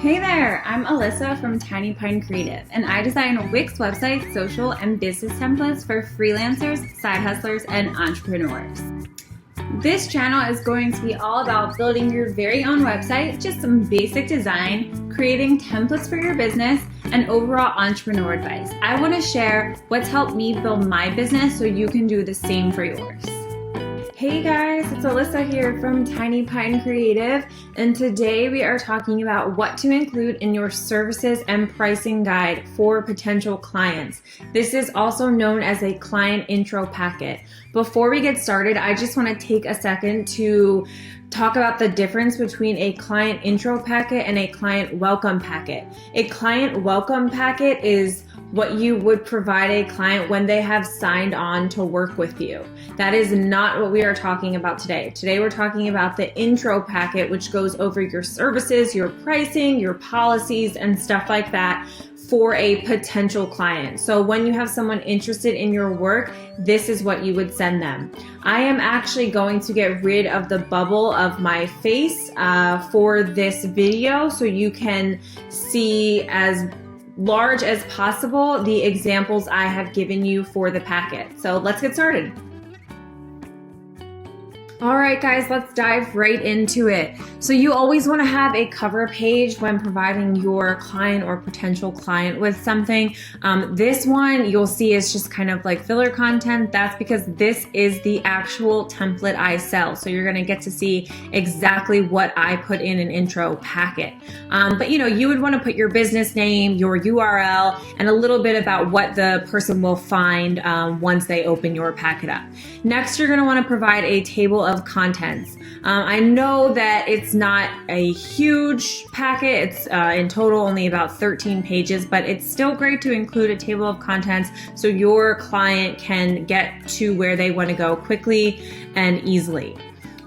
Hey there, I'm Alyssa from Tiny Pine Creative, and I design Wix websites, social, and business templates for freelancers, side hustlers, and entrepreneurs. This channel is going to be all about building your very own website, just some basic design, creating templates for your business, and overall entrepreneur advice. I want to share what's helped me build my business so you can do the same for yours. Hey guys, it's Alyssa here from Tiny Pine Creative, and today we are talking about what to include in your services and pricing guide for potential clients. This is also known as a client intro packet. Before we get started, I just want to take a second to talk about the difference between a client intro packet and a client welcome packet. A client welcome packet is what you would provide a client when they have signed on to work with you. That is not what we are talking about today. Today we're talking about the intro packet, which goes over your services, your pricing, your policies, and stuff like that for a potential client. So when you have someone interested in your work, this is what you would send them. I am actually going to get rid of the bubble of my face for this video so you can see as large as possible the examples I have given you for the packet. So let's get started. All right, guys, let's dive right into it. So you always want to have a cover page when providing your client or potential client with something. This one you'll see is just kind of like filler content. That's because this is the actual template I sell. So you're going to get to see exactly what I put in an intro packet. But you would want to put your business name, your URL, and a little bit about what the person will find once they open your packet up. Next, you're going to want to provide a table of contents. I know that it's not a huge packet. It's in total only about 13 pages, but it's still great to include a table of contents so your client can get to where they want to go quickly and easily.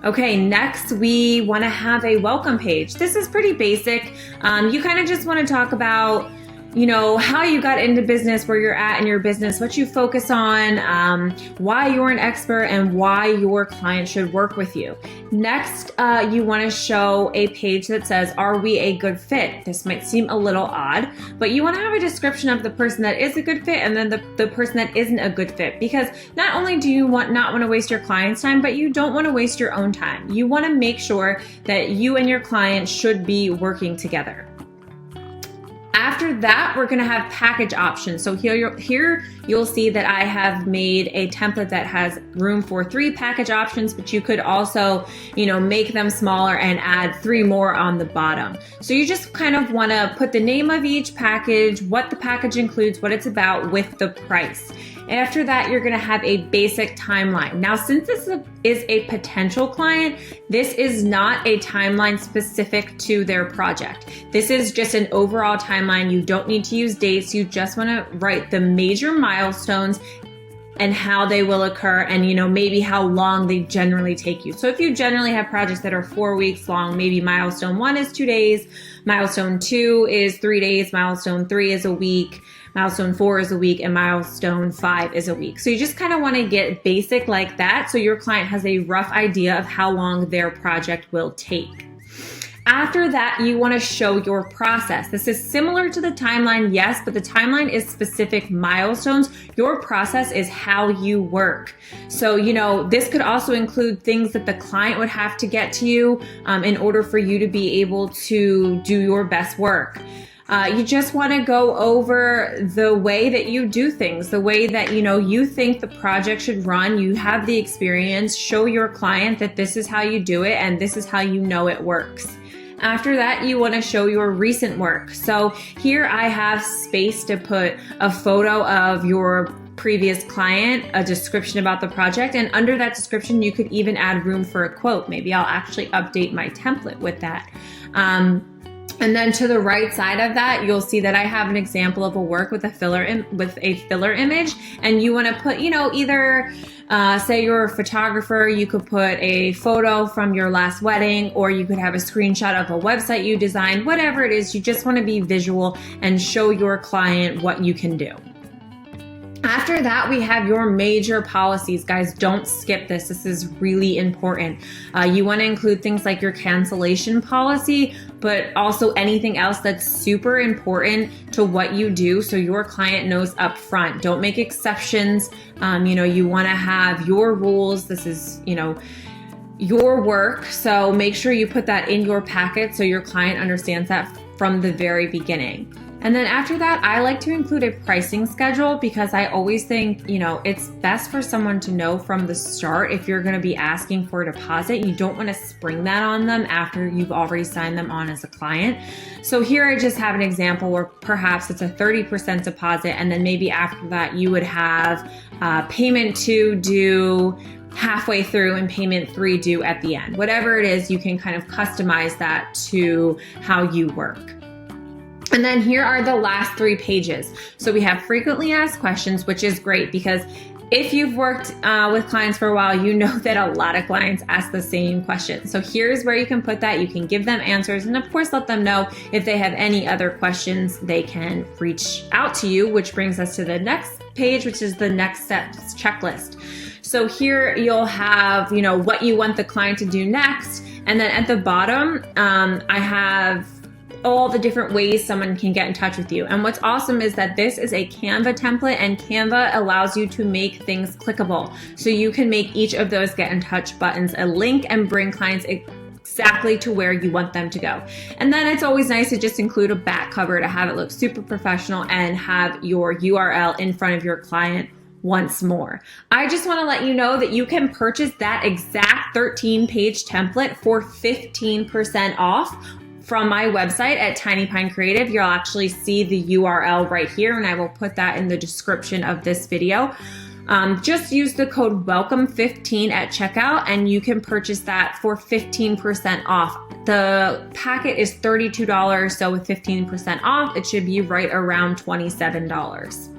Okay, next we want to have a welcome page. This is pretty basic. You kind of just want to talk about how you got into business, where you're at in your business, what you focus on, why you're an expert, and why your client should work with you. Next, you want to show a page that says, are we a good fit? This might seem a little odd, but you want to have a description of the person that is a good fit and then the person that isn't a good fit, because not only do you not want to waste your client's time, but you don't want to waste your own time. You want to make sure that you and your client should be working together. After that, we're going to have package options. So here you'll see that I have made a template that has room for 3 package options, but you could also, make them smaller and add 3 more on the bottom. So you just kind of want to put the name of each package, what the package includes, what it's about, with the price. After that, you're going to have a basic timeline. Now, since this is a potential client, this is not a timeline specific to their project. This is just an overall timeline. You don't need to use dates. You just want to write the major milestones and how they will occur, and maybe how long they generally take you. So if you generally have projects that are 4 weeks long, maybe milestone 1 is 2 days, milestone 2 is 3 days, milestone 3 is a week, milestone 4 is a week, and milestone 5 is a week. So you just kind of want to get basic like that so your client has a rough idea of how long their project will take. After that, you want to show your process. This is similar to the timeline, yes, but the timeline is specific milestones. Your process is how you work. So, this could also include things that the client would have to get to you in order for you to be able to do your best work. You just want to go over the way that you do things, the way that, you think the project should run. You have the experience. Show your client that this is how you do it and this is how you know it works. After that, you want to show your recent work. So here I have space to put a photo of your previous client, a description about the project, and under that description, you could even add room for a quote. Maybe I'll actually update my template with that. And then to the right side of that, you'll see that I have an example of a work with a filler image, and you want to put, either say you're a photographer, you could put a photo from your last wedding, or you could have a screenshot of a website you designed. Whatever it is, you just want to be visual and show your client what you can do. After that, we have your major policies. Guys, don't skip this. This is really important. You want to include things like your cancellation policy, but also anything else that's super important to what you do so your client knows up front. Don't make exceptions. You want to have your rules. This is, your work. So make sure you put that in your packet so your client understands that from the very beginning. And then after that, I like to include a pricing schedule because I always think, it's best for someone to know from the start if you're going to be asking for a deposit. You don't want to spring that on them after you've already signed them on as a client. So here I just have an example where perhaps it's a 30% deposit, and then maybe after that you would have payment 2 due halfway through and payment 3 due at the end. Whatever it is, you can kind of customize that to how you work. And then here are the last 3 pages. So we have frequently asked questions, which is great because if you've worked with clients for a while, you know that a lot of clients ask the same question. So here's where you can put that. You can give them answers, and of course, let them know if they have any other questions, they can reach out to you, which brings us to the next page, which is the next steps checklist. So here you'll have, what you want the client to do next. And then at the bottom, I have all the different ways someone can get in touch with you. And what's awesome is that this is a Canva template, and Canva allows you to make things clickable. So you can make each of those get in touch buttons a link and bring clients exactly to where you want them to go. And then it's always nice to just include a back cover to have it look super professional and have your URL in front of your client once more. I just want to let you know that you can purchase that exact 13-page template for 15% off from my website at Tiny Pine Creative. You'll actually see the URL right here, and I will put that in the description of this video. Just use the code WELCOME15 at checkout, and you can purchase that for 15% off. The packet is $32, so with 15% off, it should be right around $27.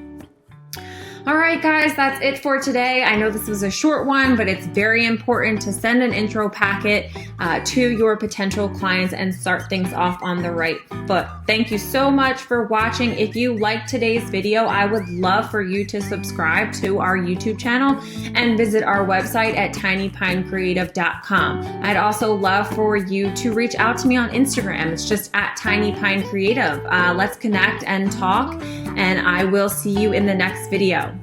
All right, guys, that's it for today. I know this was a short one, but it's very important to send an intro packet to your potential clients and start things off on the right foot. Thank you so much for watching. If you liked today's video, I would love for you to subscribe to our YouTube channel and visit our website at tinypinecreative.com. I'd also love for you to reach out to me on Instagram. It's just at tinypinecreative. Let's connect and talk, and I will see you in the next video.